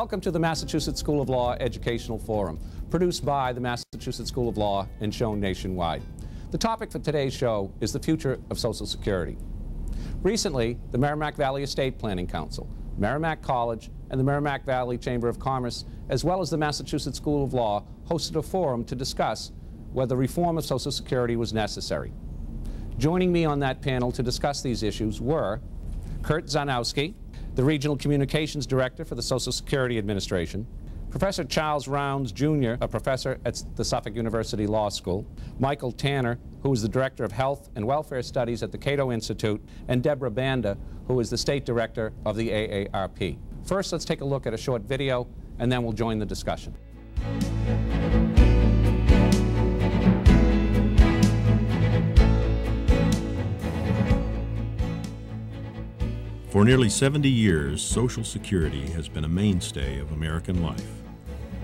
Welcome to the Massachusetts School of Law Educational Forum, produced by the Massachusetts School of Law and shown nationwide. The topic for today's show is the future of Social Security. Recently, the Merrimack Valley Estate Planning Council, Merrimack College, and the Merrimack Valley Chamber of Commerce, as well as the Massachusetts School of Law, hosted a forum to discuss whether reform of Social Security was necessary. Joining me on that panel to discuss these issues were Kurt Zanowski, the Regional Communications Director for the Social Security Administration, Professor Charles Rounds, Jr., a professor at the Suffolk University Law School, Michael Tanner, who is the Director of Health and Welfare Studies at the Cato Institute, and Deborah Banda, who is the State Director of the AARP. First, let's take a look at a short video, and then we'll join the discussion. For nearly 70 years, Social Security has been a mainstay of American life.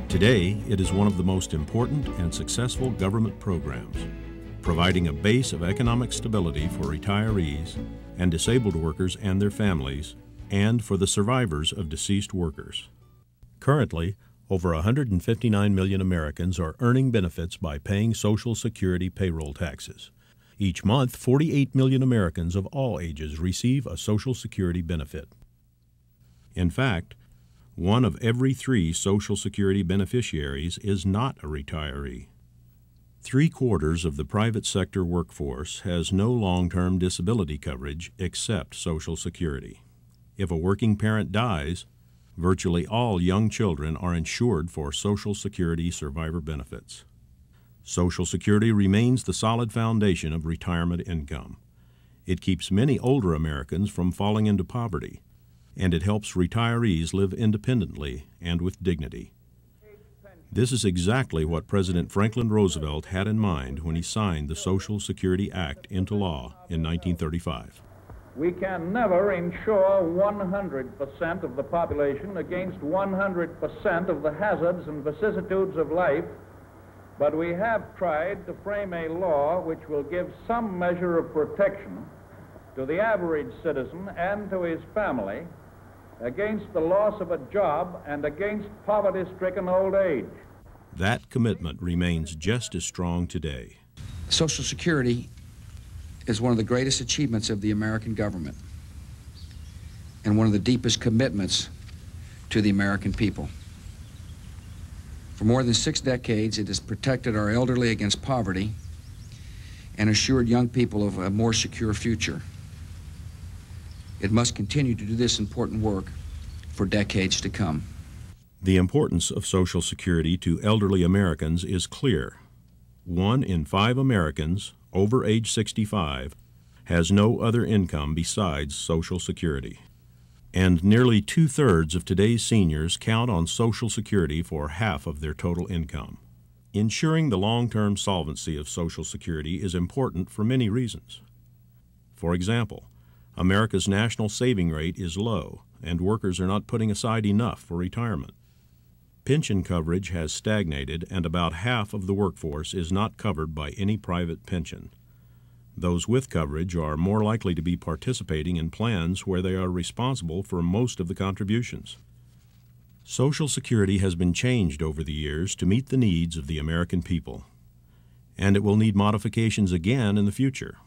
Today, it is one of the most important and successful government programs, providing a base of economic stability for retirees and disabled workers and their families, and for the survivors of deceased workers. Currently, over 159 million Americans are earning benefits by paying Social Security payroll taxes. Each month, 48 million Americans of all ages receive a Social Security benefit. In fact, 1 of every 3 Social Security beneficiaries is not a retiree. 3/4 of the private sector workforce has no long-term disability coverage except Social Security. If a working parent dies, virtually all young children are insured for Social Security survivor benefits. Social Security remains the solid foundation of retirement income. It keeps many older Americans from falling into poverty, and it helps retirees live independently and with dignity. This is exactly what President Franklin Roosevelt had in mind when he signed the Social Security Act into law in 1935. We can never insure 100% of the population against 100% of the hazards and vicissitudes of life, but we have tried to frame a law which will give some measure of protection to the average citizen and to his family against the loss of a job and against poverty-stricken old age. That commitment remains just as strong today. Social Security is one of the greatest achievements of the American government and one of the deepest commitments to the American people. For more than 6 decades, it has protected our elderly against poverty and assured young people of a more secure future. It must continue to do this important work for decades to come. The importance of Social Security to elderly Americans is clear. 1 in 5 Americans over age 65 has no other income besides Social Security. And nearly 2/3 of today's seniors count on Social Security for half of their total income. Ensuring the long-term solvency of Social Security is important for many reasons. For example, America's national saving rate is low, and workers are not putting aside enough for retirement. Pension coverage has stagnated, and about half of the workforce is not covered by any private pension. Those with coverage are more likely to be participating in plans where they are responsible for most of the contributions. Social Security has been changed over the years to meet the needs of the American people, and it will need modifications again in the future.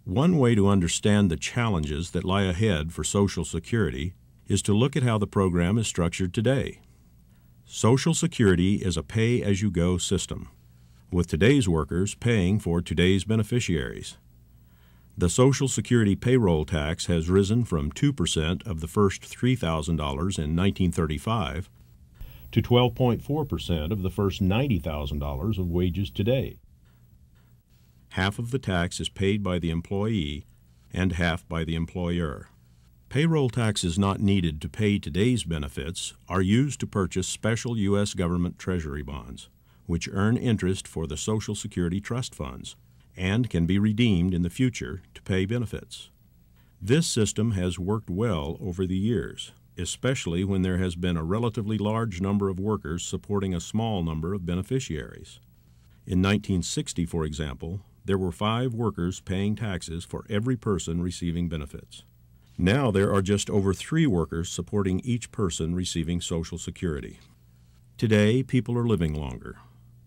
One way to understand the challenges that lie ahead for Social Security is to look at how the program is structured today. Social Security is a pay-as-you-go system, with today's workers paying for today's beneficiaries. The Social Security payroll tax has risen from 2% of the first $3,000 in 1935 to 12.4% of the first $90,000 of wages today. Half of the tax is paid by the employee and half by the employer. Payroll taxes not needed to pay today's benefits are used to purchase special U.S. government Treasury bonds, which earn interest for the Social Security trust funds and can be redeemed in the future to pay benefits. This system has worked well over the years, especially when there has been a relatively large number of workers supporting a small number of beneficiaries. In 1960, for example, there were 5 workers paying taxes for every person receiving benefits. Now there are just over 3 workers supporting each person receiving Social Security. Today, people are living longer.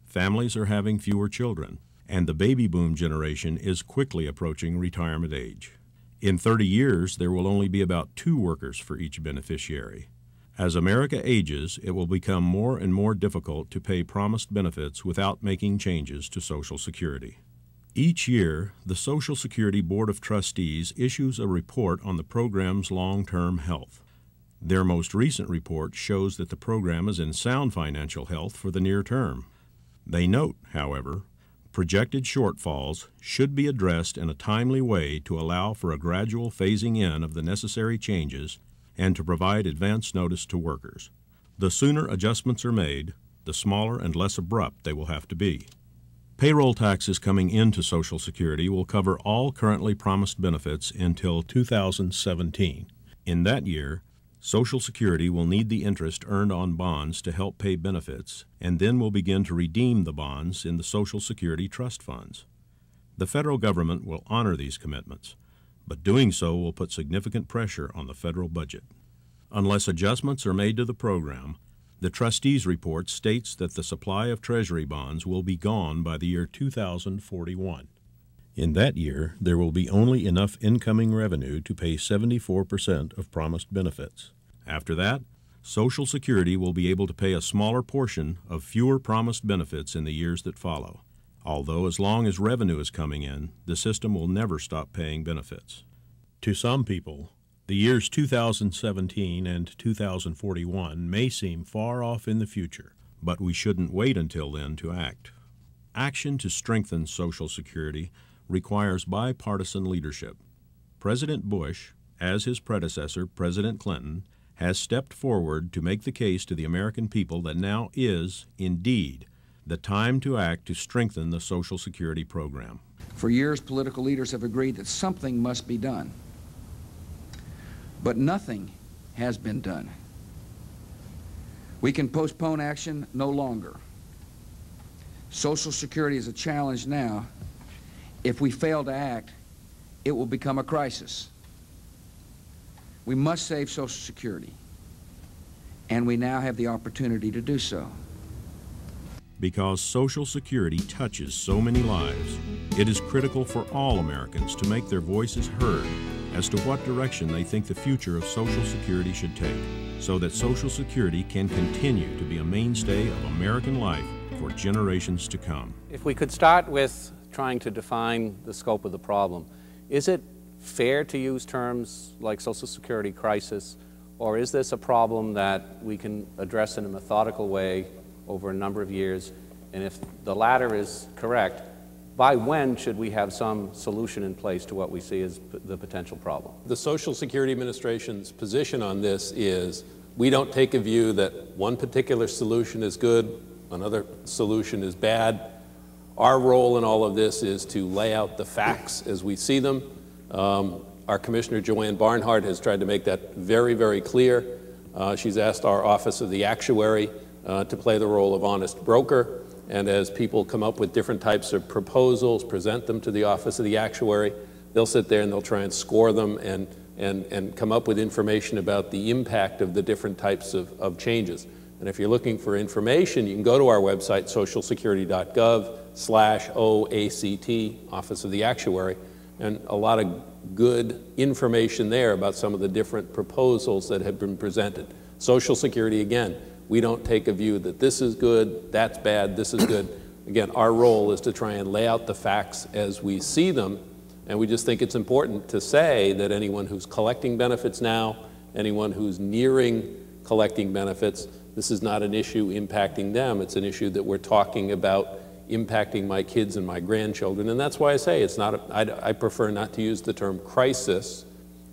Families are having fewer children, and the baby boom generation is quickly approaching retirement age. In 30 years, there will only be about 2 workers for each beneficiary. As America ages, it will become more and more difficult to pay promised benefits without making changes to Social Security. Each year, the Social Security Board of Trustees issues a report on the program's long-term health. Their most recent report shows that the program is in sound financial health for the near term. They note, however, projected shortfalls should be addressed in a timely way to allow for a gradual phasing in of the necessary changes and to provide advance notice to workers. The sooner adjustments are made, the smaller and less abrupt they will have to be. Payroll taxes coming into Social Security will cover all currently promised benefits until 2017. In that year, Social Security will need the interest earned on bonds to help pay benefits, and then will begin to redeem the bonds in the Social Security trust funds. The federal government will honor these commitments, but doing so will put significant pressure on the federal budget. Unless adjustments are made to the program, the trustees' report states that the supply of Treasury bonds will be gone by the year 2041. In that year, there will be only enough incoming revenue to pay 74% of promised benefits. After that, Social Security will be able to pay a smaller portion of fewer promised benefits in the years that follow. Although as long as revenue is coming in, the system will never stop paying benefits. To some people, the years 2017 and 2041 may seem far off in the future, but we shouldn't wait until then to act. Action to strengthen Social Security requires bipartisan leadership. President Bush, as his predecessor, President Clinton, has stepped forward to make the case to the American people that now is, indeed, the time to act to strengthen the Social Security program. For years, political leaders have agreed that something must be done. But nothing has been done. We can postpone action no longer. Social Security is a challenge now. If we fail to act, it will become a crisis. We must save Social Security, and we now have the opportunity to do so. Because Social Security touches so many lives, it is critical for all Americans to make their voices heard as to what direction they think the future of Social Security should take, so that Social Security can continue to be a mainstay of American life for generations to come. If we could start with trying to define the scope of the problem, is it fair to use terms like Social Security crisis, or is this a problem that we can address in a methodical way over a number of years? And if the latter is correct, by when should we have some solution in place to what we see as the potential problem? The Social Security Administration's position on this is we don't take a view that one particular solution is good, another solution is bad. Our role in all of this is to lay out the facts as we see them. Our Commissioner, Joanne Barnhart, has tried to make that very, very clear. She's asked our Office of the Actuary to play the role of honest broker. And as people come up with different types of proposals, present them to the Office of the Actuary, they'll sit there and they'll try and score them and come up with information about the impact of the different types of changes. And if you're looking for information, you can go to our website, socialsecurity.gov/OACT, Office of the Actuary, and a lot of good information there about some of the different proposals that have been presented. Social Security, again, we don't take a view that this is good, that's bad, this is good. Again, our role is to try and lay out the facts as we see them, and we just think it's important to say that anyone who's collecting benefits now, anyone who's nearing collecting benefits, this is not an issue impacting them. It's an issue that we're talking about impacting my kids and my grandchildren, and that's why I say it's not. I prefer not to use the term crisis,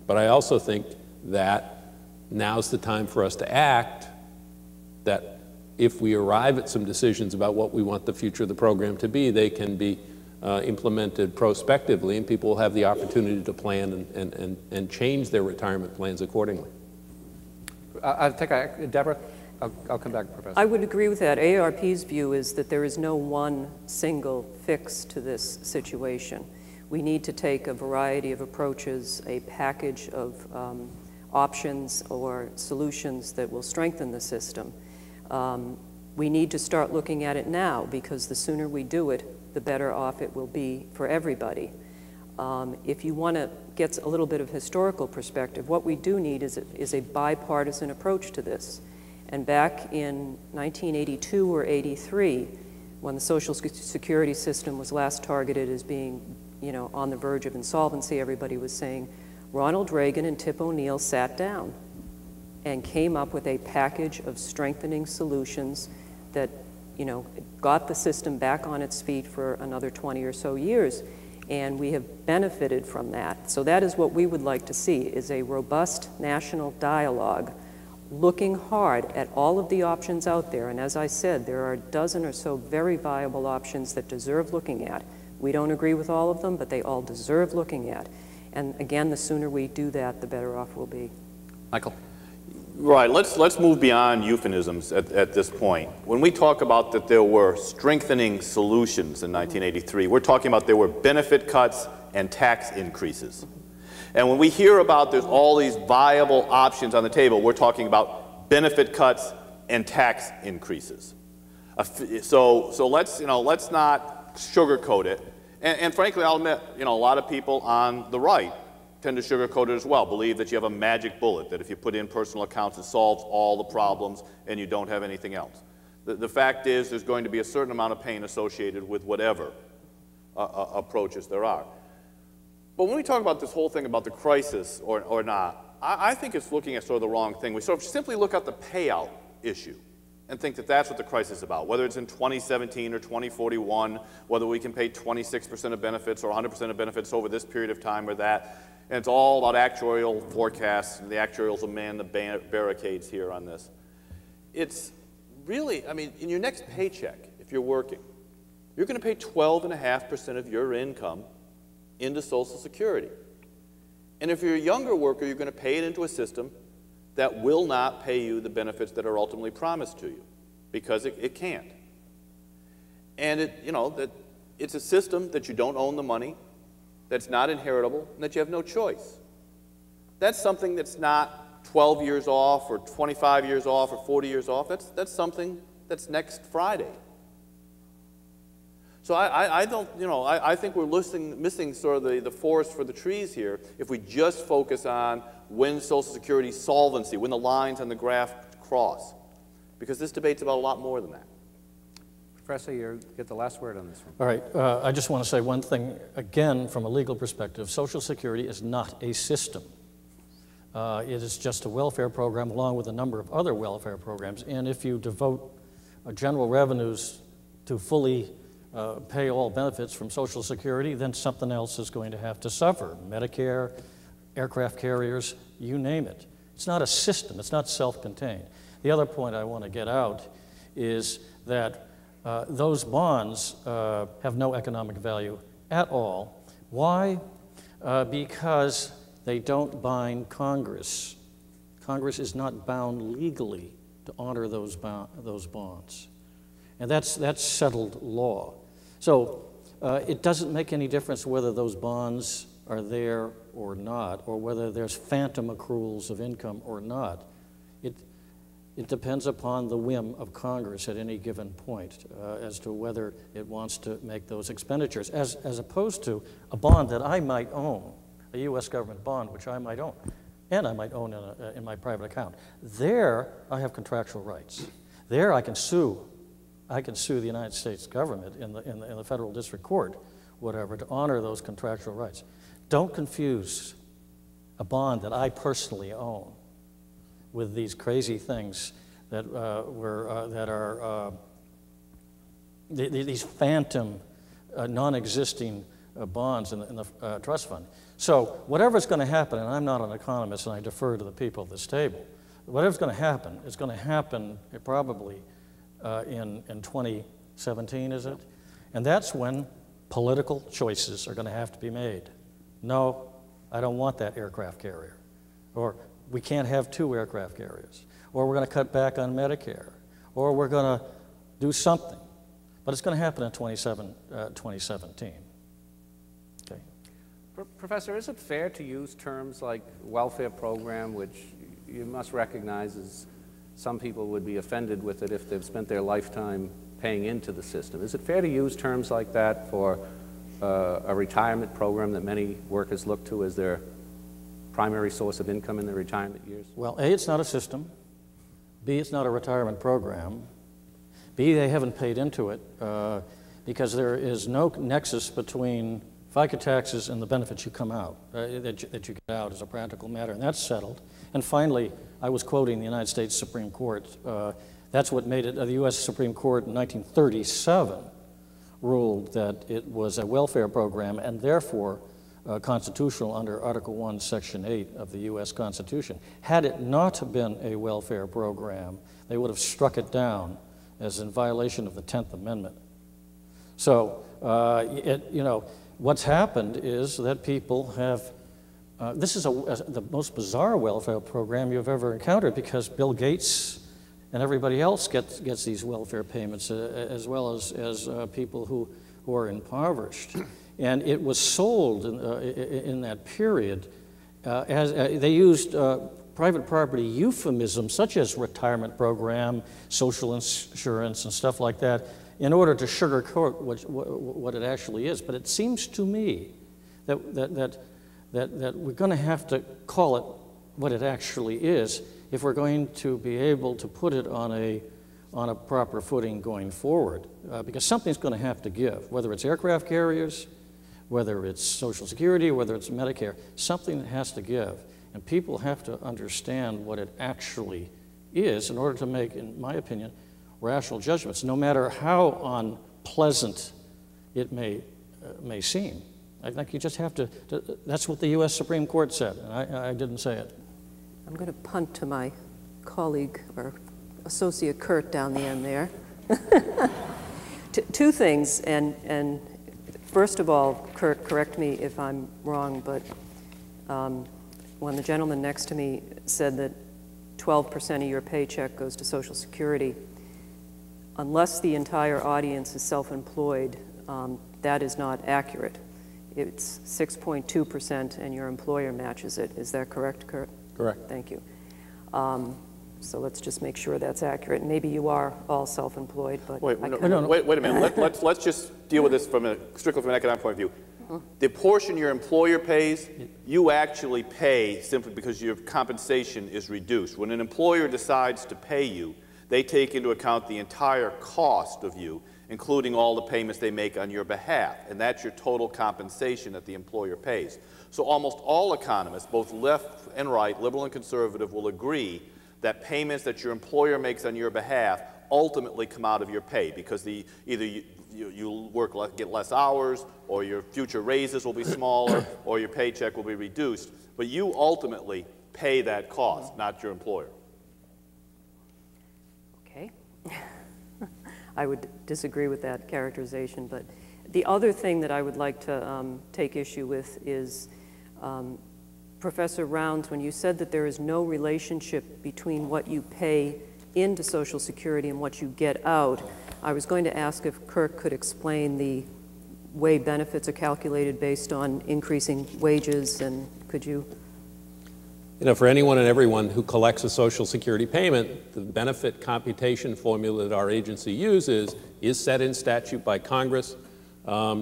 but I also think that now's the time for us to act, that if we arrive at some decisions about what we want the future of the program to be, they can be implemented prospectively, and people will have the opportunity to plan and change their retirement plans accordingly. Deborah, I'll come back, Professor. I would agree with that. AARP's view is that there is no one single fix to this situation. We need to take a variety of approaches, a package of options or solutions that will strengthen the system. We need to start looking at it now, because the sooner we do it, the better off it will be for everybody. If you want to get a little bit of historical perspective, what we do need is a bipartisan approach to this. And back in 1982 or 83, when the Social Security system was last targeted as being, on the verge of insolvency, everybody was saying, Ronald Reagan and Tip O'Neill sat down and came up with a package of strengthening solutions that, got the system back on its feet for another 20 or so years. And we have benefited from that. So that is what we would like to see, is a robust national dialogue looking hard at all of the options out there. And as I said, there are a dozen or so very viable options that deserve looking at. We don't agree with all of them, but they all deserve looking at. And again, the sooner we do that, the better off we'll be. Michael? Right, let's move beyond euphemisms at this point. When we talk about that there were strengthening solutions in 1983, we're talking about there were benefit cuts and tax increases. And when we hear about there's all these viable options on the table, we're talking about benefit cuts and tax increases. So let's not sugarcoat it. And frankly, I'll admit, a lot of people on the right tend to sugarcoat it as well, believe that you have a magic bullet, that if you put in personal accounts, it solves all the problems and you don't have anything else. The fact is there's going to be a certain amount of pain associated with whatever approaches there are. But when we talk about this whole thing about the crisis or not, I think it's looking at sort of the wrong thing. We sort of simply look at the payout issue and think that that's what the crisis is about, whether it's in 2017 or 2041, whether we can pay 26% of benefits or 100% of benefits over this period of time or that. And it's all about actuarial forecasts, and the actuarials will man the barricades here on this. It's really, in your next paycheck, if you're working, you're going to pay 12.5% of your income into Social Security. And if you're a younger worker, you're going to pay it into a system that will not pay you the benefits that are ultimately promised to you, because it can't. And it's a system that you don't own the money, that's not inheritable, and that you have no choice. That's something that's not 12 years off or 25 years off or 40 years off. That's something that's next Friday. So I think we're missing sort of the forest for the trees here if we just focus on when Social Security solvency, when the lines on the graph cross, because this debate's about a lot more than that. Professor, you get the last word on this one. All right, I just want to say one thing, again, from a legal perspective. Social Security is not a system. It is just a welfare program along with a number of other welfare programs, and if you devote general revenues to fully pay all benefits from Social Security, then something else is going to have to suffer. Medicare, aircraft carriers, you name it. It's not a system, it's not self-contained. The other point I want to get out is that those bonds have no economic value at all. Why? Because they don't bind Congress. Congress is not bound legally to honor those bonds. And that's settled law. So it doesn't make any difference whether those bonds are there or not, or whether there's phantom accruals of income or not. It depends upon the whim of Congress at any given point as to whether it wants to make those expenditures, as opposed to a bond that I might own, a U.S. government bond, which I might own, and I might own in my private account. There, I have contractual rights. There, I can sue the United States government in the federal district court, whatever, to honor those contractual rights. Don't confuse a bond that I personally own with these crazy things that are these phantom, non-existing bonds in the trust fund. So whatever's going to happen, and I'm not an economist, and I defer to the people at this table, whatever's going to happen is going to happen probably in 2017, is it? And that's when political choices are going to have to be made. No, I don't want that aircraft carrier. Or we can't have 2 aircraft carriers. Or we're going to cut back on Medicare. Or we're going to do something. But it's going to happen in 2017. Okay. Professor, is it fair to use terms like welfare program, which you must recognize as some people would be offended with it if they've spent their lifetime paying into the system? Is it fair to use terms like that for a retirement program that many workers look to as their primary source of income in their retirement years? Well, A, it's not a system. B, it's not a retirement program. B, they haven't paid into it because there is no nexus between FICA taxes and the benefits you come out, that you get out as a practical matter, and that's settled. And finally, I was quoting the United States Supreme Court. That's what made it, the U.S. Supreme Court in 1937 ruled that it was a welfare program and therefore constitutional under Article 1, Section 8 of the U.S. Constitution. Had it not been a welfare program, they would have struck it down as in violation of the 10th Amendment. So, what's happened is that people have, this is the most bizarre welfare program you've ever encountered because Bill Gates and everybody else gets these welfare payments as well as people who are impoverished. And it was sold in that period as they used private property euphemisms such as retirement program, social insurance, and stuff like that in order to sugarcoat what it actually is. But it seems to me that we're going to have to call it what it actually is if we're going to be able to put it on a proper footing going forward, because something's going to have to give, whether it's aircraft carriers, whether it's Social Security, whether it's Medicare, something has to give. And people have to understand what it actually is in order to make, in my opinion, rational judgments, no matter how unpleasant it may seem. I think you just have to, that's what the U.S. Supreme Court said, and I didn't say it. I'm going to punt to my colleague or associate Kurt down the end there. Two things, and first of all, Kurt, correct me if I'm wrong, but when the gentleman next to me said that 12% of your paycheck goes to Social Security, unless the entire audience is self-employed, that is not accurate. It's 6.2% and your employer matches it. Is that correct, Kurt? Correct. Thank you. So let's just make sure that's accurate. Maybe you are all self-employed, but wait a minute. Let's just deal with this strictly from an economic point of view. The portion your employer pays, you actually pay simply because your compensation is reduced. When an employer decides to pay you, they take into account the entire cost of you, including all the payments they make on your behalf, and that's your total compensation that the employer pays. So almost all economists, both left and right, liberal and conservative, will agree that payments that your employer makes on your behalf ultimately come out of your pay because either you get less hours, or your future raises will be smaller, or your paycheck will be reduced. But you ultimately pay that cost, not your employer. Okay. I would disagree with that characterization, but the other thing that I would like to take issue with is Professor Rounds, when you said that there is no relationship between what you pay into Social Security and what you get out, I was going to ask if Kirk could explain the way benefits are calculated based on increasing wages, and could you? You know, for anyone and everyone who collects a Social Security payment, the benefit computation formula that our agency uses is set in statute by Congress,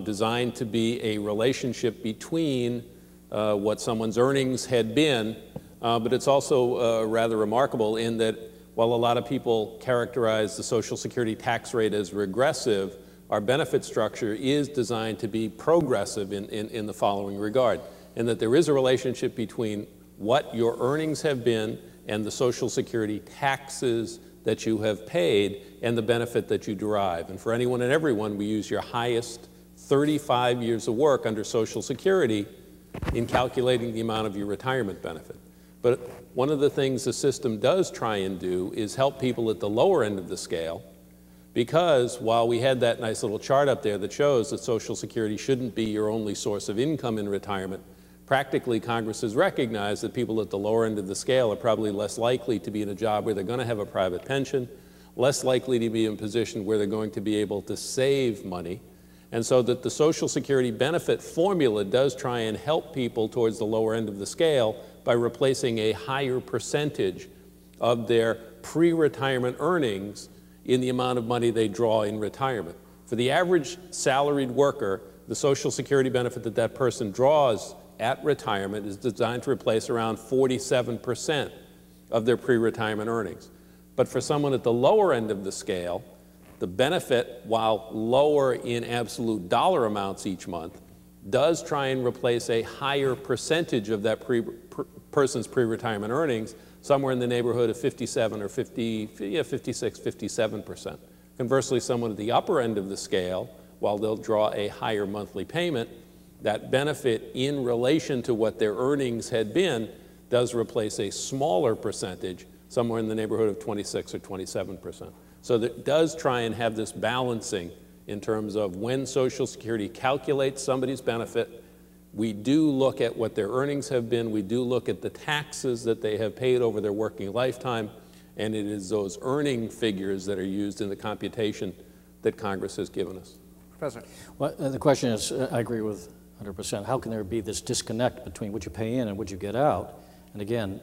designed to be a relationship between what someone's earnings had been, but it's also rather remarkable in that while a lot of people characterize the Social Security tax rate as regressive, our benefit structure is designed to be progressive in the following regard, in that there is a relationship between what your earnings have been and the Social Security taxes that you have paid and the benefit that you derive. And for anyone and everyone, we use your highest 35 years of work under Social Security in calculating the amount of your retirement benefit. But one of the things the system does try and do is help people at the lower end of the scale, because while we had that nice little chart up there that shows that Social Security shouldn't be your only source of income in retirement, practically Congress has recognized that people at the lower end of the scale are probably less likely to be in a job where they're going to have a private pension, less likely to be in a position where they're going to be able to save money, And so that the Social Security benefit formula does try and help people towards the lower end of the scale by replacing a higher percentage of their pre-retirement earnings in the amount of money they draw in retirement. For the average salaried worker, the Social Security benefit that that person draws at retirement is designed to replace around 47% of their pre-retirement earnings. But for someone at the lower end of the scale, the benefit, while lower in absolute dollar amounts each month, does try and replace a higher percentage of that person's pre-retirement earnings, somewhere in the neighborhood of 57 or 56, 57%. Conversely, someone at the upper end of the scale, while they'll draw a higher monthly payment, that benefit in relation to what their earnings had been does replace a smaller percentage, somewhere in the neighborhood of 26 or 27%. So that does try and have this balancing in terms of when Social Security calculates somebody's benefit. We do look at what their earnings have been. We do look at the taxes that they have paid over their working lifetime. And it is those earning figures that are used in the computation that Congress has given us. Professor. Well, the question is, I agree with 100%. How can there be this disconnect between what you pay in and what you get out? And again,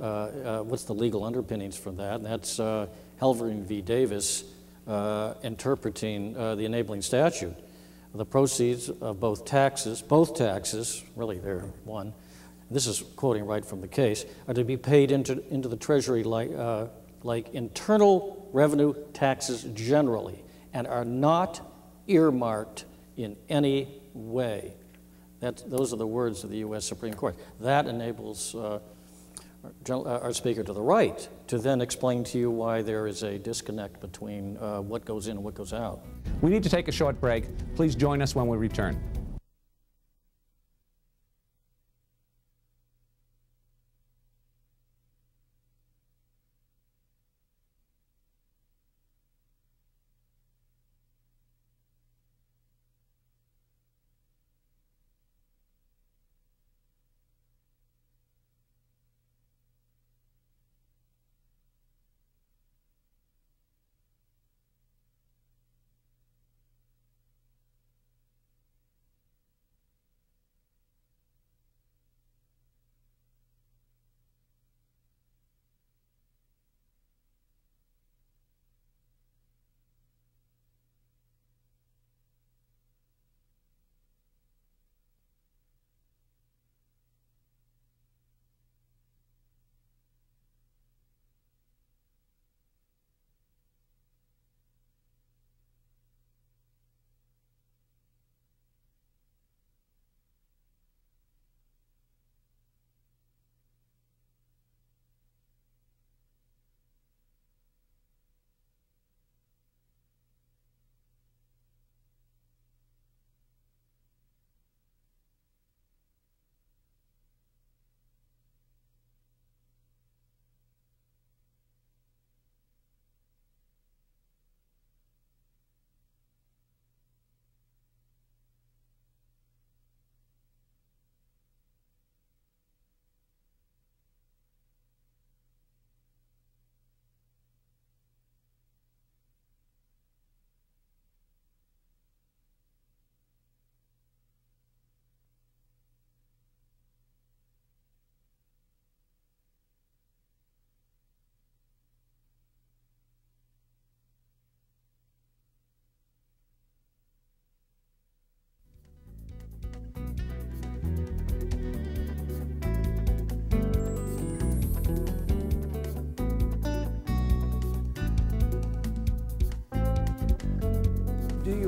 what's the legal underpinnings for that? And that's Halvorin v. Davis interpreting the enabling statute. The proceeds of both taxes, really they're one, this is quoting right from the case, are to be paid into the Treasury like internal revenue taxes generally, and are not earmarked in any way. Those are the words of the U.S. Supreme Court. That enables our speaker to the right to then explain to you why there is a disconnect between what goes in and what goes out. We need to take a short break. Please join us when we return.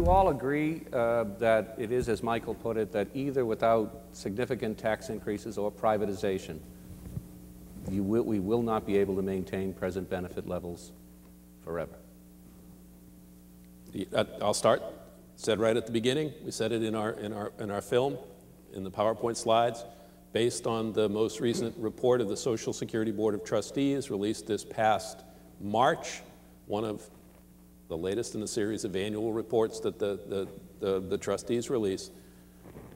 All agree that it is, as Michael put it, that either without significant tax increases or privatization, we will not be able to maintain present benefit levels forever? I'll start. Said right at the beginning. We said it in our film, in the PowerPoint slides, based on the most recent report of the Social Security Board of Trustees released this past March, one of the latest in a series of annual reports that the trustees release.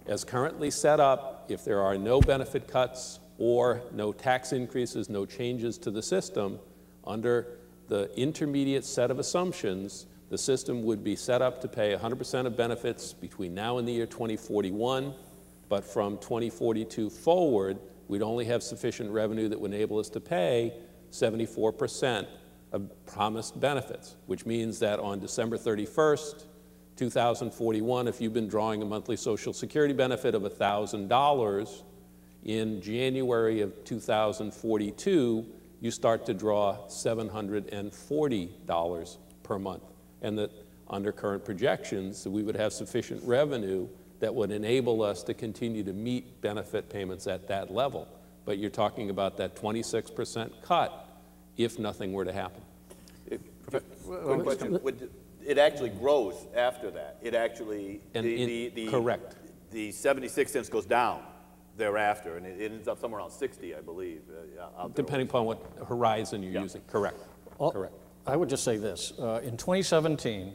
As currently set up, if there are no benefit cuts or no tax increases, no changes to the system, under the intermediate set of assumptions, The system would be set up to pay 100% of benefits between now and the year 2041, but from 2042 forward, we'd only have sufficient revenue that would enable us to pay 74% of promised benefits, which means that on December 31st, 2041, if you've been drawing a monthly Social Security benefit of $1,000, in January of 2042, you start to draw $740 per month. And that under current projections, we would have sufficient revenue that would enable us to continue to meet benefit payments at that level. But you're talking about that 26% cut if nothing were to happen. Quick question. It actually grows after that. It actually, correct. The 76 cents goes down thereafter, and it ends up somewhere around 60, I believe. Depending upon what horizon you're using. Correct. Correct. I would just say this. In 2017,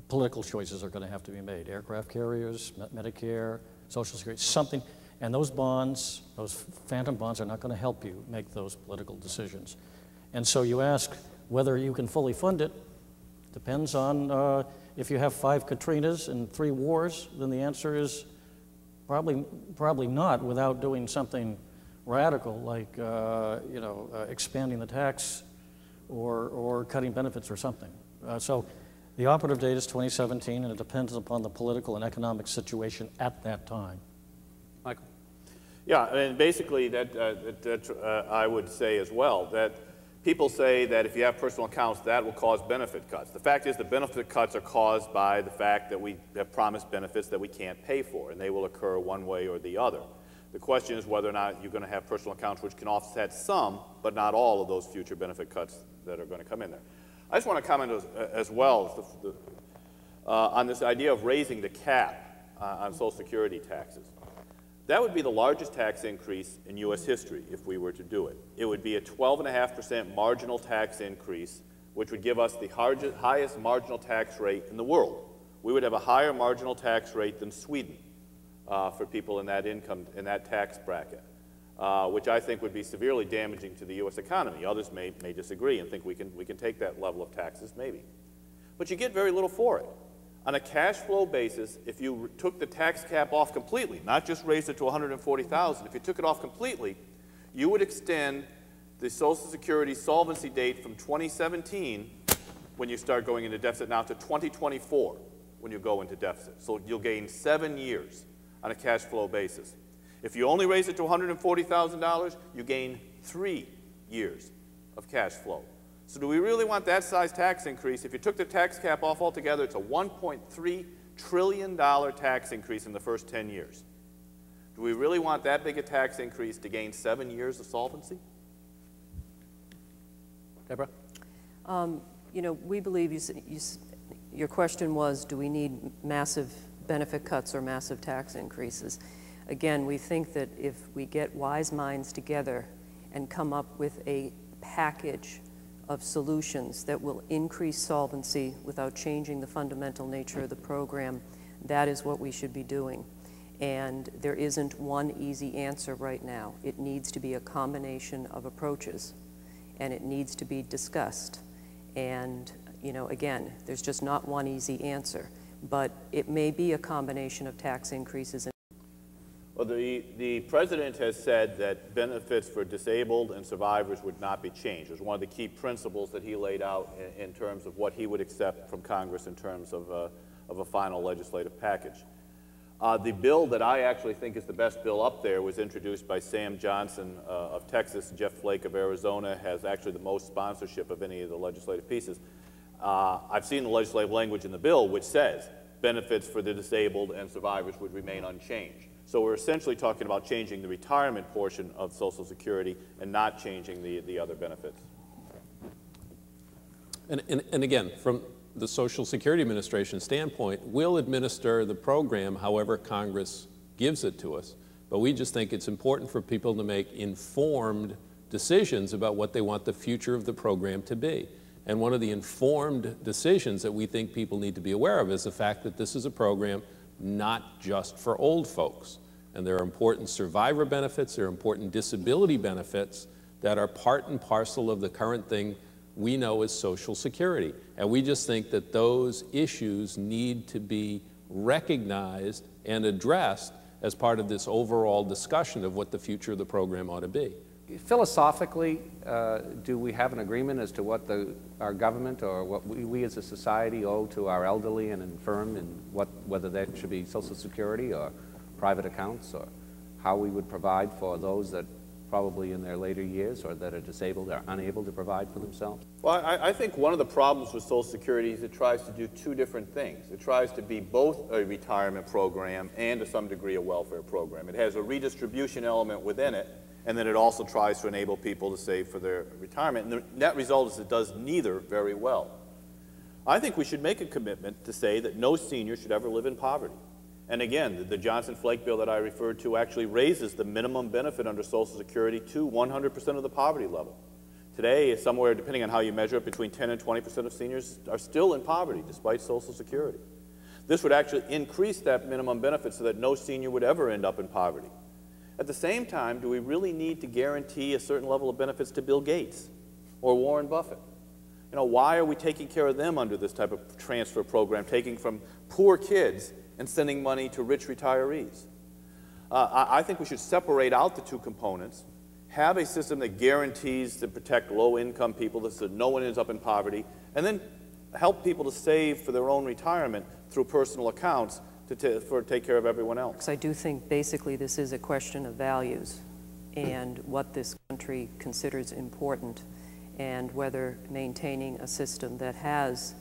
political choices are going to have to be made. Aircraft carriers, Medicare, Social Security, something. And those bonds, those phantom bonds, are not going to help you make those political decisions. And so you ask whether you can fully fund it. Depends on if you have 5 Katrinas and 3 wars, then the answer is probably not, without doing something radical like expanding the tax or cutting benefits or something. So the operative date is 2017, and it depends upon the political and economic situation at that time. Michael? Yeah, and basically I would say as well that people say that if you have personal accounts, that will cause benefit cuts. The fact is the benefit cuts are caused by the fact that we have promised benefits that we can't pay for, and they will occur one way or the other. The question is whether or not you're going to have personal accounts which can offset some, but not all of those future benefit cuts that are going to come in there. I just want to comment as well on this idea of raising the cap on Social Security taxes. That would be the largest tax increase in U.S. history if we were to do it. It would be a 12.5% marginal tax increase, which would give us the highest marginal tax rate in the world. We would have a higher marginal tax rate than Sweden for people in that tax bracket, which I think would be severely damaging to the U.S. economy. Others may disagree and think we can take that level of taxes, maybe. But you get very little for it. On a cash flow basis, if you took the tax cap off completely, not just raised it to $140,000, if you took it off completely, you would extend the Social Security solvency date from 2017, when you start going into deficit, now to 2024, when you go into deficit. So you'll gain 7 years on a cash flow basis. If you only raise it to $140,000, you gain 3 years of cash flow. So do we really want that size tax increase? If you took the tax cap off altogether, it's a $1.3 trillion tax increase in the first 10 years. Do we really want that big a tax increase to gain 7 years of solvency? Deborah? We believe your question was, do we need massive benefit cuts or massive tax increases? Again, we think that if we get wise minds together and come up with a package of solutions that will increase solvency without changing the fundamental nature of the program, that is what we should be doing. And there isn't one easy answer right now. It needs to be a combination of approaches, and it needs to be discussed. And, again, there's just not one easy answer, but it may be a combination of tax increases. Well, the President has said that benefits for disabled and survivors would not be changed. It was one of the key principles that he laid out in terms of what he would accept from Congress in terms of a final legislative package. The bill that I actually think is the best bill up there was introduced by Sam Johnson of Texas. Jeff Flake of Arizona has actually the most sponsorship of any of the legislative pieces. I've seen the legislative language in the bill which says benefits for the disabled and survivors would remain unchanged. So we're essentially talking about changing the retirement portion of Social Security and not changing the other benefits. And again, from the Social Security Administration standpoint, we'll administer the program however Congress gives it to us. But we just think it's important for people to make informed decisions about what they want the future of the program to be. And one of the informed decisions that we think people need to be aware of is the fact that this is a program not just for old folks. And there are important survivor benefits, there are important disability benefits that are part and parcel of the current thing we know as Social Security. And we just think that those issues need to be recognized and addressed as part of this overall discussion of what the future of the program ought to be. Philosophically, do we have an agreement as to what our government or what we as a society owe to our elderly and infirm, and whether that should be Social Security or private accounts, or how we would provide for those that probably in their later years or that are disabled or unable to provide for themselves? Well, I think one of the problems with Social Security is it tries to do two different things. It tries to be both a retirement program and to some degree a welfare program. It has a redistribution element within it, and then it also tries to enable people to save for their retirement. And the net result is it does neither very well. I think we should make a commitment to say that no senior should ever live in poverty. And again, the Johnson-Flake bill that I referred to actually raises the minimum benefit under Social Security to 100% of the poverty level. Today, somewhere, depending on how you measure it, between 10 and 20% of seniors are still in poverty despite Social Security. This would actually increase that minimum benefit so that no senior would ever end up in poverty. At the same time, do we really need to guarantee a certain level of benefits to Bill Gates or Warren Buffett? You know, why are we taking care of them under this type of transfer program, taking from poor kids and sending money to rich retirees? I think we should separate out the two components, have a system that guarantees to protect low-income people so that no one ends up in poverty, and then help people to save for their own retirement through personal accounts to take care of everyone else. I do think basically this is a question of values and what this country considers important, and whether maintaining a system that has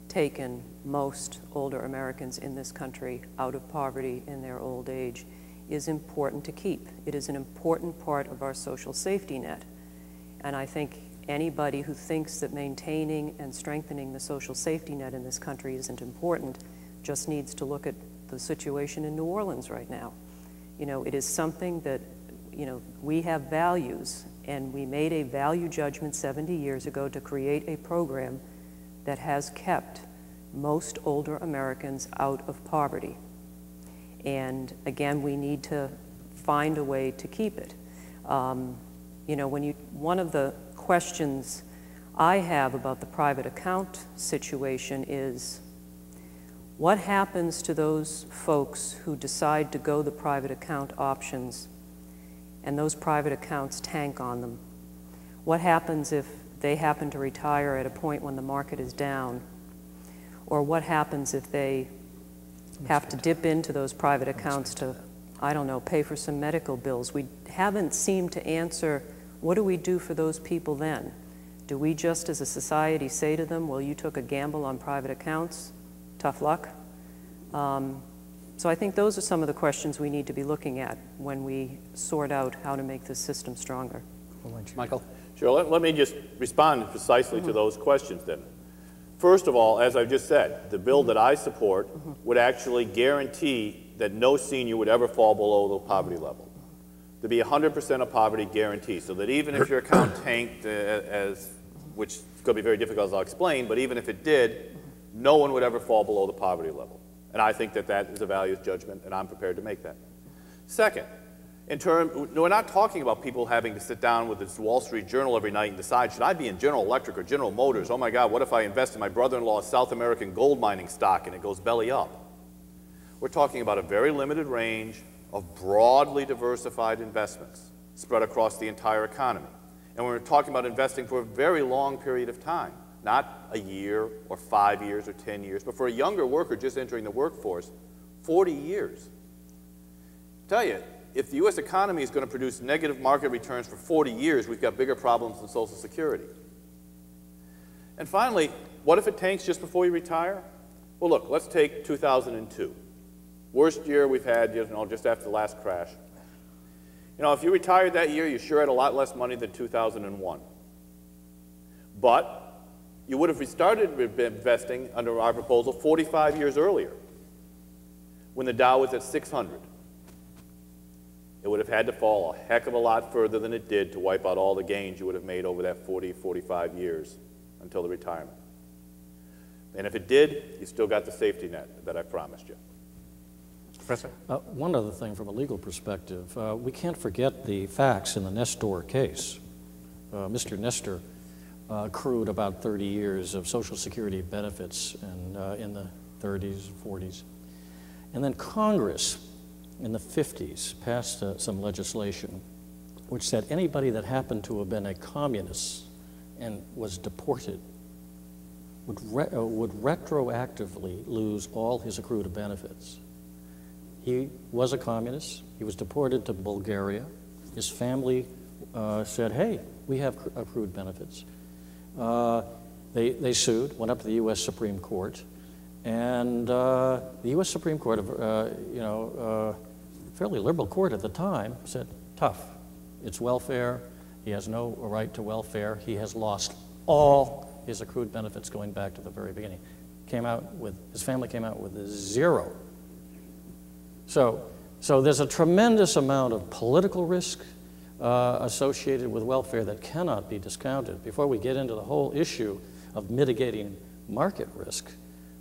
taken most older Americans in this country out of poverty in their old age is important to keep. It is an important part of our social safety net. And I think anybody who thinks that maintaining and strengthening the social safety net in this country isn't important just needs to look at the situation in New Orleans right now. You know, it is something that, you know, we have values, and we made a value judgment 70 years ago to create a program that has kept most older Americans out of poverty. And again, we need to find a way to keep it. You know, one of the questions I have about the private account situation is, what happens to those folks who decide to go the private account options and those private accounts tank on them? What happens if they happen to retire at a point when the market is down? Or what happens if they have to dip into those private accounts to, I don't know, pay for some medical bills? We haven't seemed to answer, what do we do for those people then? Do we just as a society say to them, well, you took a gamble on private accounts, tough luck? So I think those are some of the questions we need to be looking at when we sort out how to make this system stronger. Michael? Sure, let me just respond precisely to those questions then. First of all, as I've just said, the bill that I support would actually guarantee that no senior would ever fall below the poverty level. To be 100% of poverty guarantee, so that even if your account tanked, which is going to be very difficult as I'll explain, but even if it did, no one would ever fall below the poverty level. And I think that that is a values judgment, and I'm prepared to make that. Second, we're not talking about people having to sit down with this Wall Street Journal every night and decide, should I be in General Electric or General Motors? Oh my God, what if I invest in my brother-in-law's South American gold mining stock and it goes belly up? We're talking about a very limited range of broadly diversified investments spread across the entire economy. And we're talking about investing for a very long period of time, not a year or 5 years or 10 years, but for a younger worker just entering the workforce, 40 years. I tell you, if the U.S. economy is going to produce negative market returns for 40 years, we've got bigger problems than Social Security. And finally, what if it tanks just before you retire? Well, look, let's take 2002. Worst year we've had, you know, just after the last crash. You know, if you retired that year, you sure had a lot less money than 2001. But you would have restarted investing under our proposal 45 years earlier, when the Dow was at 600. It would have had to fall a heck of a lot further than it did to wipe out all the gains you would have made over that 40, 45 years until the retirement. And if it did, you still got the safety net that I promised you. Professor? One other thing from a legal perspective, we can't forget the facts in the Nestor case. Mr. Nestor accrued about 30 years of Social Security benefits in the 30s, 40s. And then Congress in the 50s passed some legislation which said anybody that happened to have been a communist and was deported would retroactively lose all his accrued benefits. He was a communist. He was deported to Bulgaria. His family said, hey, we have accrued benefits. They sued, went up to the U.S. Supreme Court, and the U.S. Supreme Court, fairly liberal court at the time, said, tough. It's welfare. He has no right to welfare. He has lost all his accrued benefits going back to the very beginning. His family came out with 0. So there's a tremendous amount of political risk associated with welfare that cannot be discounted. Before we get into the whole issue of mitigating market risk,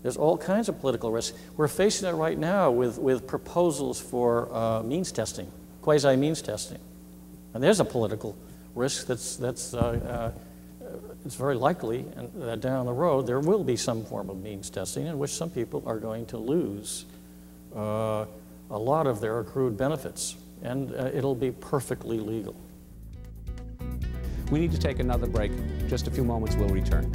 there's all kinds of political risk. We're facing it right now with proposals for means testing, quasi-means testing. And there's a political risk that's it's very likely that down the road there will be some form of means testing in which some people are going to lose a lot of their accrued benefits, and it'll be perfectly legal. We need to take another break. Just a few moments, we'll return.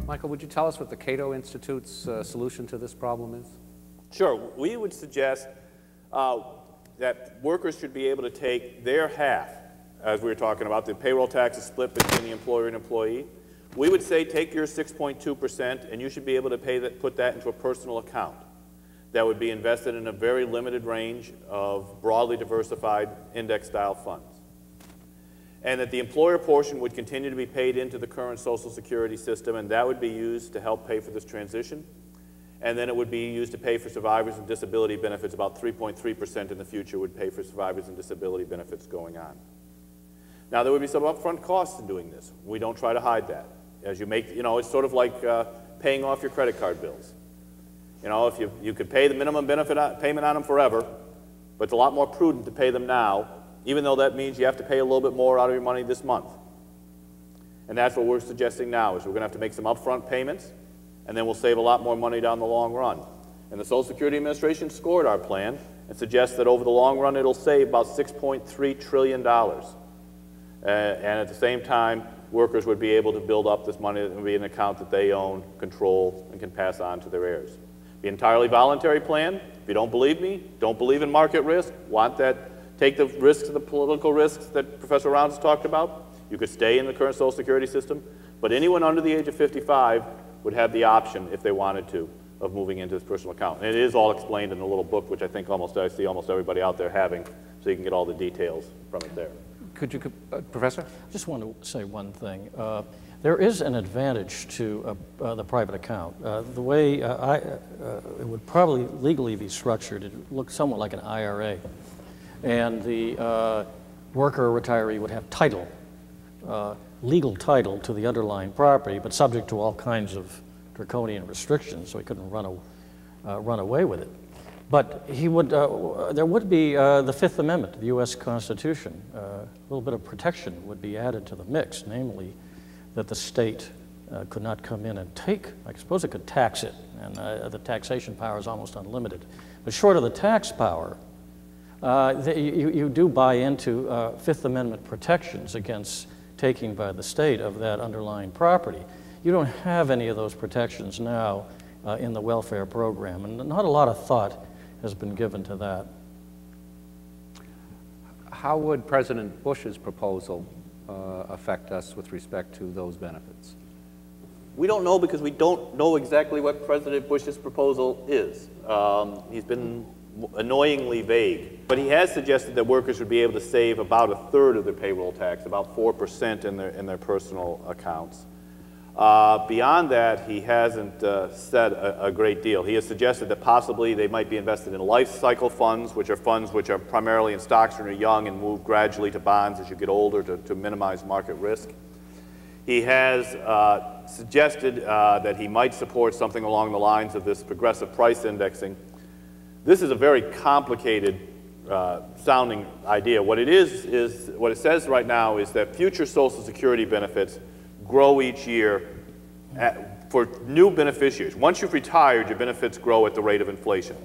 Michael, would you tell us what the Cato Institute's solution to this problem is? Sure. We would suggest that workers should be able to take their half, as we were talking about, the payroll tax is split between the employer and employee. We would say take your 6.2% and you should be able to put that into a personal account that would be invested in a very limited range of broadly diversified index-style funds. And that the employer portion would continue to be paid into the current Social Security system, and that would be used to help pay for this transition. And then it would be used to pay for survivors and disability benefits. About 3.3% in the future would pay for survivors and disability benefits going on. Now, there would be some upfront costs in doing this. We don't try to hide that. As you make, it's sort of like paying off your credit card bills. If you could pay the minimum payment on them forever, but it's a lot more prudent to pay them now, even though that means you have to pay a little bit more out of your money this month. And that's what we're suggesting now, is we're going to have to make some upfront payments, and then we'll save a lot more money down the long run. And the Social Security Administration scored our plan and suggests that over the long run it'll save about $6.3 trillion. And at the same time, workers would be able to build up this money that would be an account that they own, control, and can pass on to their heirs. The entirely voluntary plan, if you don't believe me, don't believe in market risk, want that, take the risks, the political risks that Professor Rounds has talked about, you could stay in the current Social Security system, but anyone under the age of 55 would have the option, if they wanted to, of moving into this personal account. And it is all explained in a little book, which I think I see almost everybody out there having, so you can get all the details from it there. Could you, Professor? I just want to say one thing. There is an advantage to the private account. The way it would probably legally be structured, it looks somewhat like an IRA. And the worker or retiree would have title, legal title to the underlying property, but subject to all kinds of draconian restrictions, so he couldn't run away with it. But he would, there would be the Fifth Amendment to the U.S. Constitution. A little bit of protection would be added to the mix, namely that the state could not come in and take, I suppose it could tax it, and the taxation power is almost unlimited. But short of the tax power, you do buy into Fifth Amendment protections against taking by the state of that underlying property. You don't have any of those protections now in the welfare program, and not a lot of thought has been given to that. How would President Bush's proposal affect us with respect to those benefits? We don't know because we don't know exactly what President Bush's proposal is. He's been annoyingly vague, but he has suggested that workers would be able to save about 1/3 of their payroll tax, about 4% in their personal accounts. Beyond that, he hasn't said a great deal. He has suggested that possibly they might be invested in life cycle funds which are primarily in stocks when you're young and move gradually to bonds as you get older to minimize market risk. He has suggested that he might support something along the lines of this progressive price indexing. This is a very complicated sounding idea. What it says right now is that future Social Security benefits grow each year for new beneficiaries. Once you've retired, your benefits grow at the rate of inflation.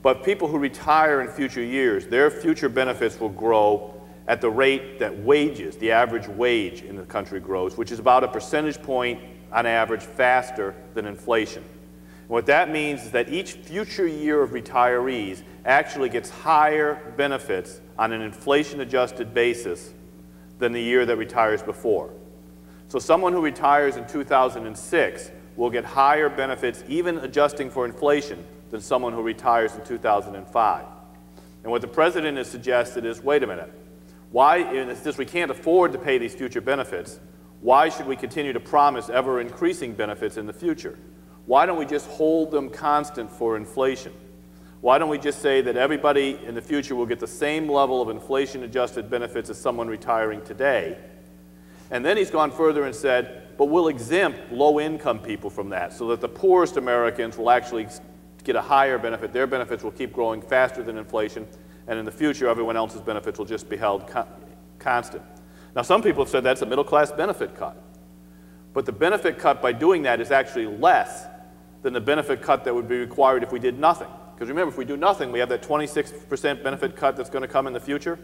But people who retire in future years, their future benefits will grow at the rate that wages, the average wage in the country grows, which is about a percentage point on average faster than inflation. And what that means is that each future year of retirees actually gets higher benefits on an inflation-adjusted basis than the year that retires before. So someone who retires in 2006 will get higher benefits, even adjusting for inflation, than someone who retires in 2005. And what the president has suggested is, wait a minute, why, since we can't afford to pay these future benefits, why should we continue to promise ever-increasing benefits in the future? Why don't we just hold them constant for inflation? Why don't we just say that everybody in the future will get the same level of inflation-adjusted benefits as someone retiring today? And then he's gone further and said, but we'll exempt low-income people from that so that the poorest Americans will actually get a higher benefit. Their benefits will keep growing faster than inflation, and in the future, everyone else's benefits will just be held constant. Now, some people have said that's a middle-class benefit cut. But the benefit cut by doing that is actually less than the benefit cut that would be required if we did nothing. Because remember, if we do nothing, we have that 26% benefit cut that's going to come in the future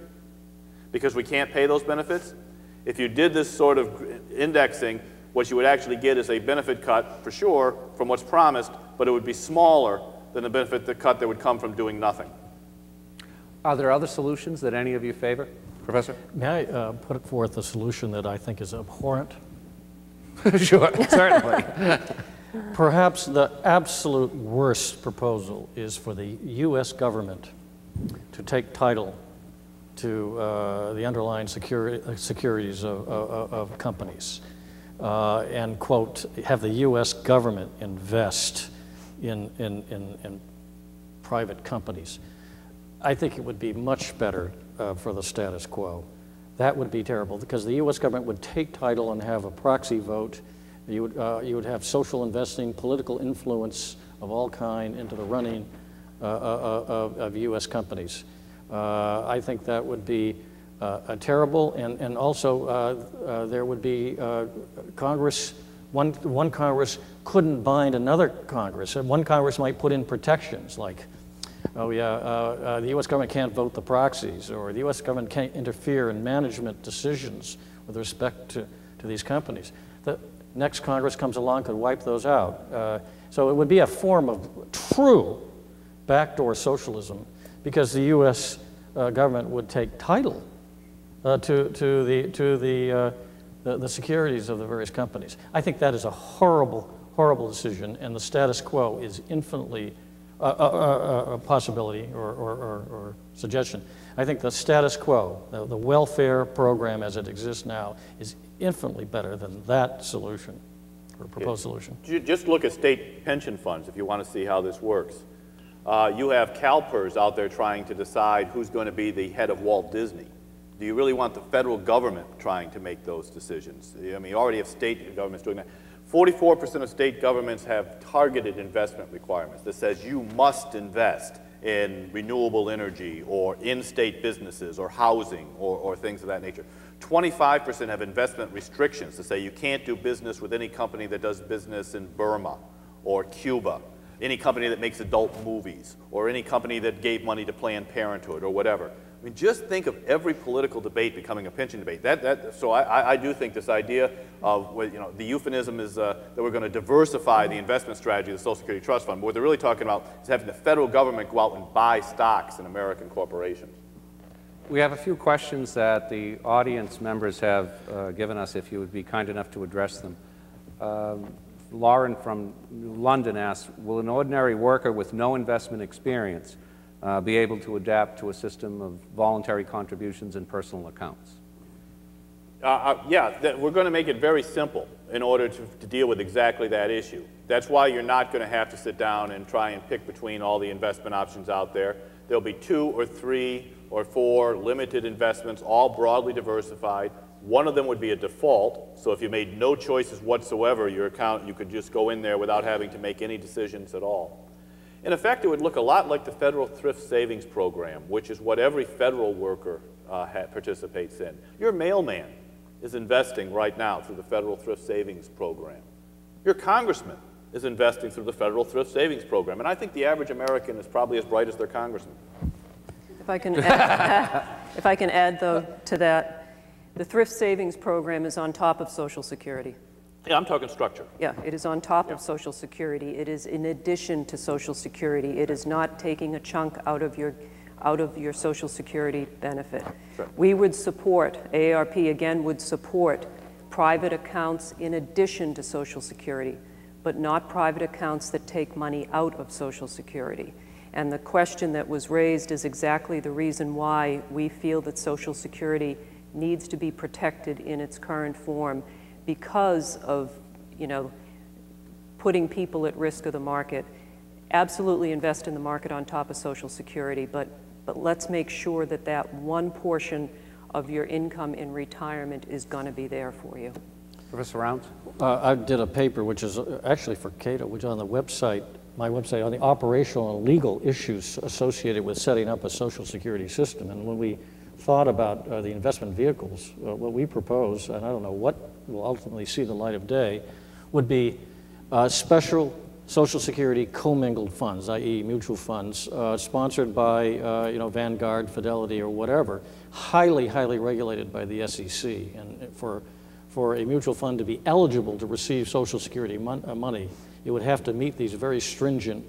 because we can't pay those benefits. If you did this sort of indexing, what you would actually get is a benefit cut, for sure, from what's promised, but it would be smaller than the benefit cut that would come from doing nothing. Are there other solutions that any of you favor? Professor? May I put forth a solution that I think is abhorrent? Sure, certainly. Perhaps the absolute worst proposal is for the U.S. government to take title to the underlying securities of companies and, quote, have the U.S. government invest in private companies. I think it would be much better for the status quo. That would be terrible because the U.S. government would take title and have a proxy vote. You would have social investing, political influence of all kind into the running of U.S. companies. I think that would be terrible, and also there would be Congress. One Congress couldn't bind another Congress, and one Congress might put in protections like, oh yeah, the U.S. government can't vote the proxies, or the U.S. government can't interfere in management decisions with respect to these companies. The next Congress comes along could wipe those out. So it would be a form of true backdoor socialism, because the U.S. Government would take title to the securities of the various companies. I think that is a horrible, horrible decision, and the status quo is infinitely a possibility or suggestion. I think the status quo, the welfare program as it exists now, is infinitely better than that solution, or proposed solution. Just look at state pension funds if you want to see how this works. You have CalPERS out there trying to decide who's going to be the head of Walt Disney. Do you really want the federal government trying to make those decisions? I mean, you already have state governments doing that. 44% of state governments have targeted investment requirements that says you must invest in renewable energy or in-state businesses or housing or things of that nature. 25% have investment restrictions to say you can't do business with any company that does business in Burma or Cuba, any company that makes adult movies, or any company that gave money to Planned Parenthood or whatever. I mean, just think of every political debate becoming a pension debate. So I do think this idea of, you know, the euphemism is that we're going to diversify the investment strategy of the Social Security Trust Fund. But what they're really talking about is having the federal government go out and buy stocks in American corporations. We have a few questions that the audience members have given us, if you would be kind enough to address them. Lauren from London asks, will an ordinary worker with no investment experience be able to adapt to a system of voluntary contributions and personal accounts? Yeah, we're going to make it very simple in order to deal with exactly that issue. That's why you're not going to have to sit down and try and pick between all the investment options out there. There'll be 2 or 3 or 4 limited investments, all broadly diversified. One of them would be a default, so if you made no choices whatsoever, your account, you could just go in there without having to make any decisions at all. In effect, it would look a lot like the Federal Thrift Savings Program, which is what every federal worker participates in. Your mailman is investing right now through the Federal Thrift Savings Program. Your congressman is investing through the Federal Thrift Savings Program. And I think the average American is probably as bright as their congressman. If I can add, though, to that, the Thrift Savings Program is on top of Social Security. Yeah, I'm talking structure. Yeah, it is on top of Social Security. It is in addition to Social Security. It is not taking a chunk out of your Social Security benefit. Sure. We would support, AARP again would support private accounts in addition to Social Security, but not private accounts that take money out of Social Security. And the question that was raised is exactly the reason why we feel that Social Security needs to be protected in its current form, because of, you know, putting people at risk of the market. Absolutely invest in the market on top of Social Security, but let's make sure that that one portion of your income in retirement is going to be there for you. Professor Rounds? I did a paper, which is actually for Cato, which is on the website, my website, on the operational and legal issues associated with setting up a Social Security system. And when we thought about the investment vehicles, what we propose, and I don't know what will ultimately see the light of day, would be special Social Security commingled funds, i.e. mutual funds, sponsored by you know, Vanguard, Fidelity, or whatever, highly, highly regulated by the SEC. And for a mutual fund to be eligible to receive Social Security money, it would have to meet these very stringent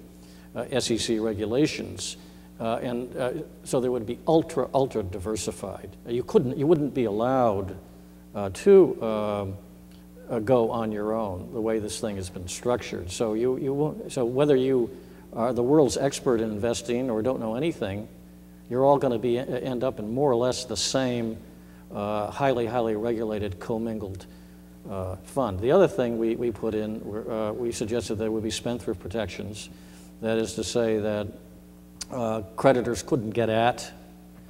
SEC regulations. So they would be ultra diversified. You wouldn't be allowed to go on your own the way this thing has been structured. So so whether you are the world's expert in investing or don't know anything, you're all going to end up in more or less the same highly regulated commingled fund. The other thing we put in, we suggested there would be spendthrift protections. That is to say that creditors couldn't get at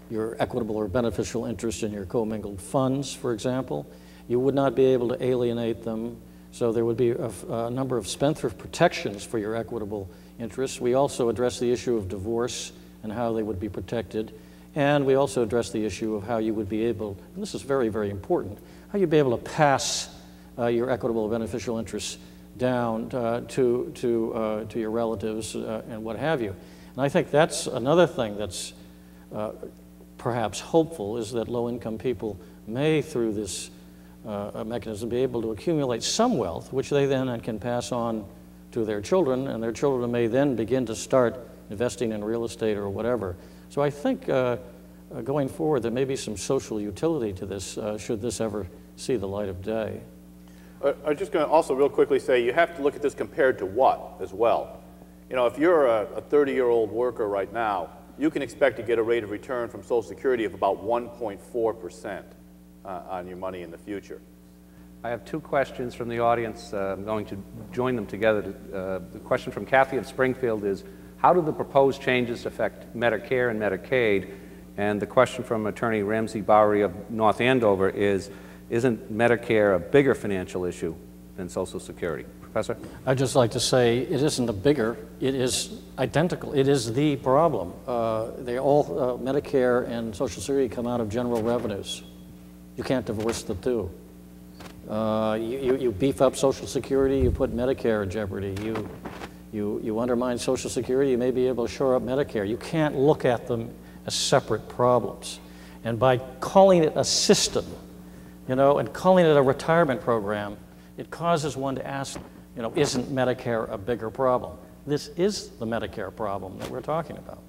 your equitable or beneficial interest in your commingled funds, for example. You would not be able to alienate them, so there would be a number of spendthrift protections for your equitable interests. We also addressed the issue of divorce and how they would be protected, and we also addressed the issue of how you would be able, and this is very, very important, how you'd be able to pass your equitable or beneficial interests down to your relatives and what have you. And I think that's another thing that's perhaps hopeful, is that low-income people may, through this a mechanism to be able to accumulate some wealth, which they then can pass on to their children, and their children may then begin to start investing in real estate or whatever. So I think going forward, there may be some social utility to this, should this ever see the light of day. I'm just going to also real quickly say you have to look at this compared to what as well. You know, if you're a 30-year-old worker right now, you can expect to get a rate of return from Social Security of about 1.4% on your money in the future. I have two questions from the audience. I'm going to join them together. The question from Kathy of Springfield is, how do the proposed changes affect Medicare and Medicaid? And the question from Attorney Ramsey Bowery of North Andover is, isn't Medicare a bigger financial issue than Social Security? Professor? I'd just like to say it isn't a bigger, it is identical. It is the problem. Medicare and Social Security come out of general revenues. You can't divorce the two. You beef up Social Security, you put Medicare in jeopardy. You undermine Social Security, you may be able to shore up Medicare. You can't look at them as separate problems. And by calling it a system, you know, and calling it a retirement program, it causes one to ask, you know, isn't Medicare a bigger problem? This is the Medicare problem that we're talking about.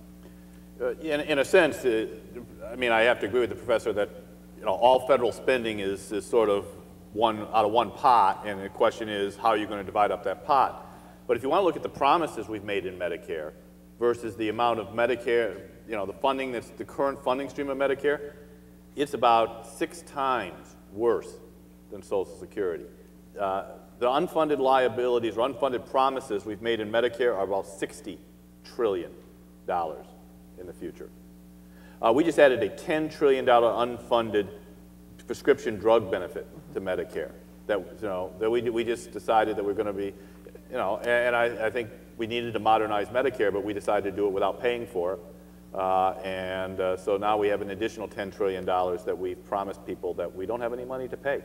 In a sense, I mean, I have to agree with the professor that, you know, all federal spending is sort of out of one pot, and the question is, how are you going to divide up that pot? But if you want to look at the promises we've made in Medicare versus the amount of Medicare, you know, the funding that's the current funding stream of Medicare, it's about 6 times worse than Social Security. The unfunded liabilities or unfunded promises we've made in Medicare are about $60 trillion in the future. We just added a $10 trillion unfunded prescription drug benefit to Medicare. That we just decided that we're going to be, you know, and I think we needed to modernize Medicare, but we decided to do it without paying for it. So now we have an additional $10 trillion that we've promised people that we don't have any money to pay.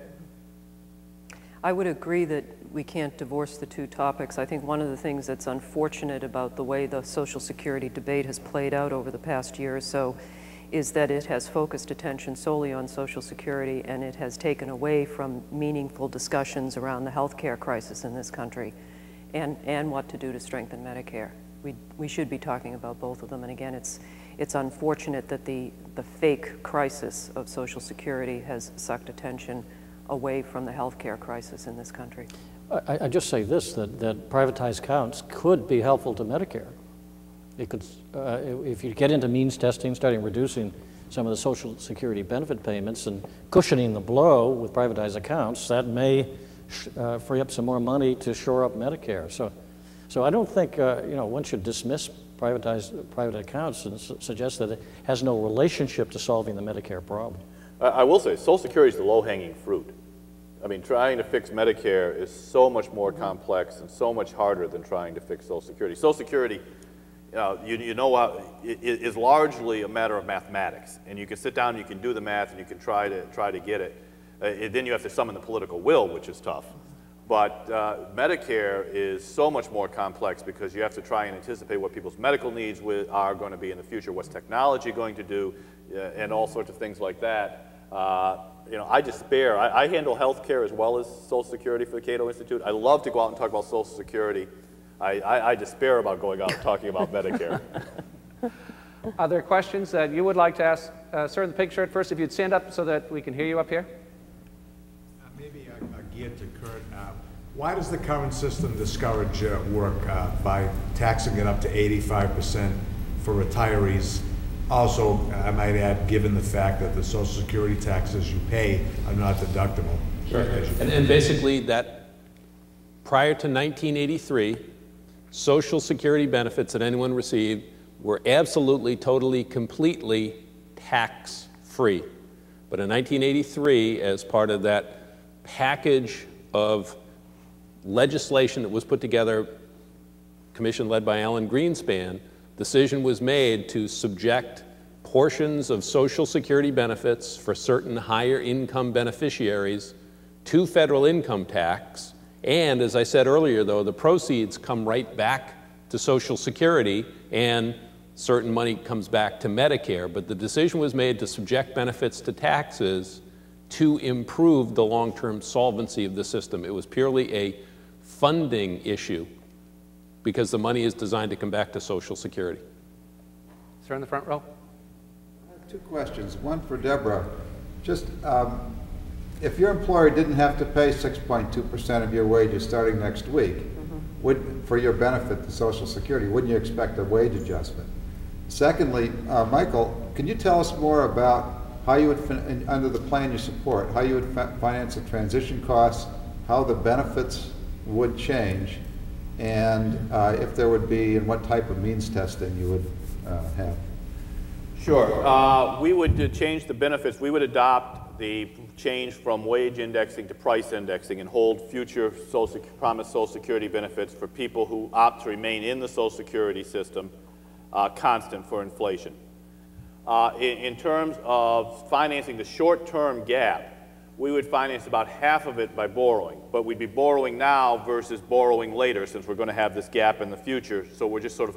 I would agree that we can't divorce the two topics. I think one of the things that's unfortunate about the way the Social Security debate has played out over the past year or so is that it has focused attention solely on Social Security, and it has taken away from meaningful discussions around the health care crisis in this country and what to do to strengthen Medicare. We should be talking about both of them, and again, it's unfortunate that the fake crisis of Social Security has sucked attention away from the health care crisis in this country. I just say this, that privatized accounts could be helpful to Medicare. It could, if you get into means testing, starting reducing some of the Social Security benefit payments and cushioning the blow with privatized accounts, that may free up some more money to shore up Medicare. So I don't think you know, one should dismiss private accounts and suggest that it has no relationship to solving the Medicare problem. I will say, Social Security is the low-hanging fruit. I mean, trying to fix Medicare is so much more complex and so much harder than trying to fix Social Security. Social Security, is largely a matter of mathematics, and you can sit down, and you can do the math, and you can try to get it. Then you have to summon the political will, which is tough. But Medicare is so much more complex because you have to try and anticipate what people's medical needs are going to be in the future, what's technology going to do, and all sorts of things like that. You know, I despair. I handle health care as well as Social Security for the Cato Institute. I love to go out and talk about Social Security. I despair about going out and talking about Medicare. Are there questions that you would like to ask? Sir in the pink shirt first, if you'd stand up so that we can hear you up here. Maybe geared to Kurt. Why does the current system discourage work by taxing it up to 85% for retirees? Also, I might add, given the fact that the Social Security taxes you pay are not deductible. Sure. And basically that prior to 1983, Social Security benefits that anyone received were absolutely, totally, completely tax-free. But in 1983, as part of that package of legislation that was put together, commission led by Alan Greenspan, decision was made to subject portions of Social Security benefits for certain higher income beneficiaries to federal income tax. And as I said earlier, though, the proceeds come right back to Social Security and certain money comes back to Medicare. But the decision was made to subject benefits to taxes to improve the long-term solvency of the system. It was purely a funding issue because the money is designed to come back to Social Security. Sir in the front row. I have two questions. One for Deborah. Just if your employer didn't have to pay 6.2% of your wages starting next week, for your benefit to Social Security, wouldn't you expect a wage adjustment? Secondly, Michael, can you tell us more about how you would, under the plan you support, how you would finance the transition costs, how the benefits would change, and if there would be, and what type of means testing you would have? Sure. We would change the benefits. We would adopt the change from wage indexing to price indexing and hold future promised Social Security benefits for people who opt to remain in the Social Security system constant for inflation. In terms of financing the short-term gap, we would finance about half of it by borrowing, but we'd be borrowing now versus borrowing later since we're going to have this gap in the future. So we're just sort of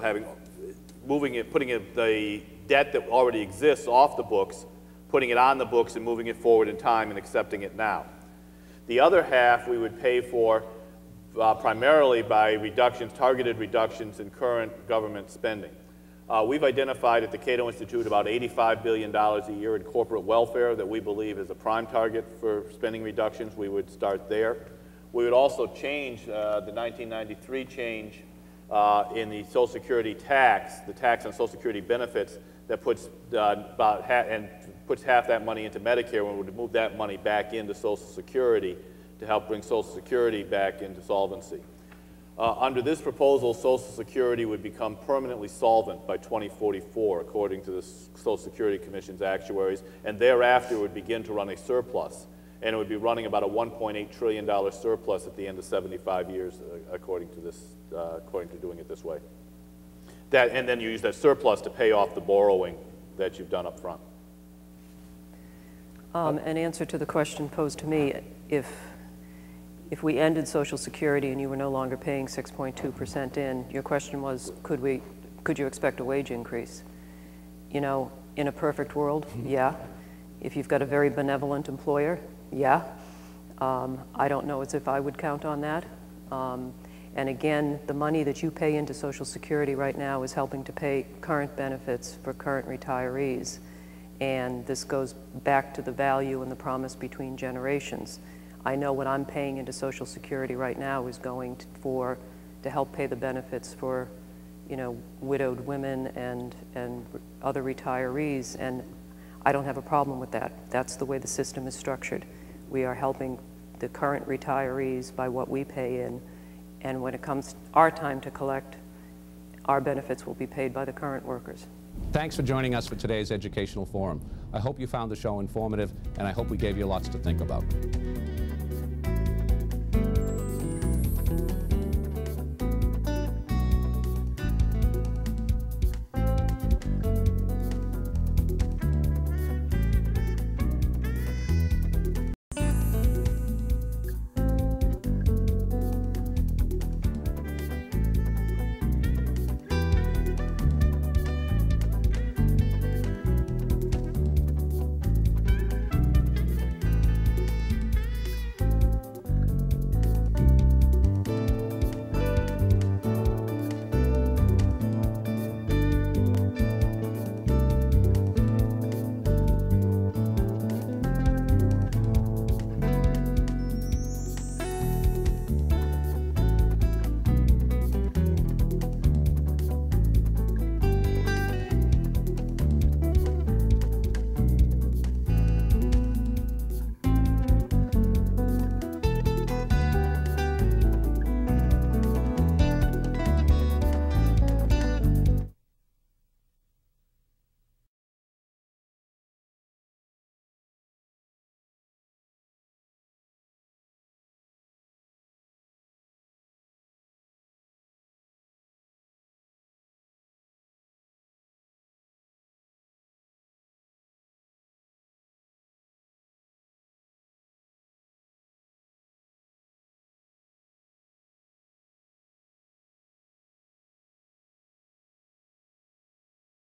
putting the debt that already exists off the books, putting it on the books and moving it forward in time and accepting it now. The other half we would pay for primarily by reductions, targeted reductions in current government spending. We've identified at the Cato Institute about $85 billion a year in corporate welfare that we believe is a prime target for spending reductions. We would start there. We would also change the 1993 change in the Social Security tax, the tax on Social Security benefits that puts puts half that money into Medicare, and would move that money back into Social Security to help bring Social Security back into solvency. Under this proposal, Social Security would become permanently solvent by 2044, according to the Social Security Commission's actuaries, and thereafter would begin to run a surplus. And it would be running about a $1.8 trillion surplus at the end of 75 years, according to doing it this way. And then you use that surplus to pay off the borrowing that you've done up front. An answer to the question posed to me, if we ended Social Security and you were no longer paying 6.2% in, your question was, could you expect a wage increase? You know, in a perfect world, yeah. If you've got a very benevolent employer, yeah. I don't know as if I would count on that. And again, the money that you pay into Social Security right now is helping to pay current benefits for current retirees. And this goes back to the value and the promise between generations. I know what I'm paying into Social Security right now is going to help pay the benefits for, you know, widowed women and other retirees, and I don't have a problem with that. That's the way the system is structured. We are helping the current retirees by what we pay in, and when it comes our time to collect, our benefits will be paid by the current workers. Thanks for joining us for today's Educational Forum. I hope you found the show informative, and I hope we gave you lots to think about.